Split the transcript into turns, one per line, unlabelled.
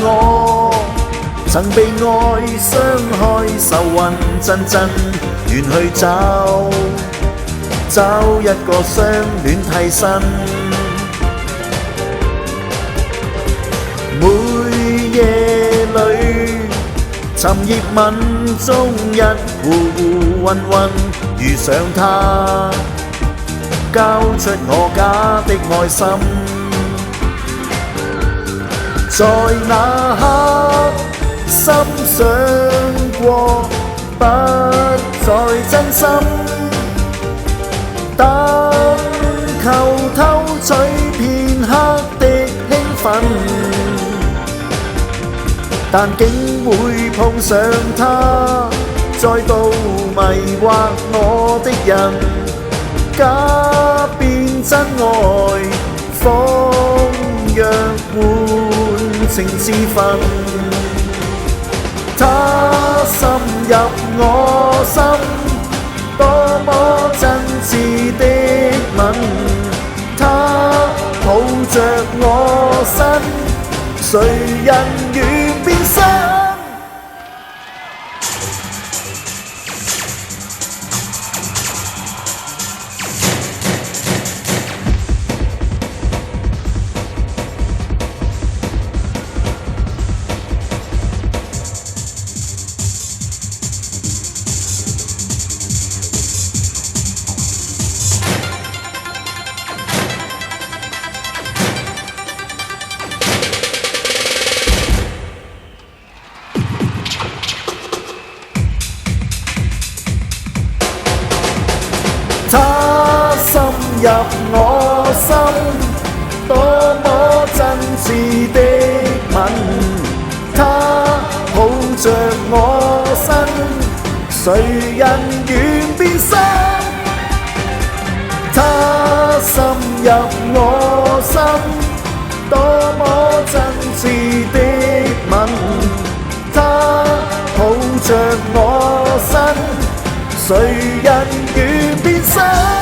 我，曾被愛傷害，愁雲陣陣，願去找一個相戀替身。每夜裏尋熱吻中一糊混混，遇上他，交出我假的愛心。在那刻，心想過，不再真心，但求偷取片刻的興奮。但竟會碰上他，再度迷惑我的人，假變真愛，仿若換情自焚。他深入我心，多麼真摯的吻，他抱着我身，誰人願變身？他深入我心，多麼真摯的吻，他抱着我身，誰人願變身？他深入我心，多麼真摯的吻，他抱着我身，誰人願變身？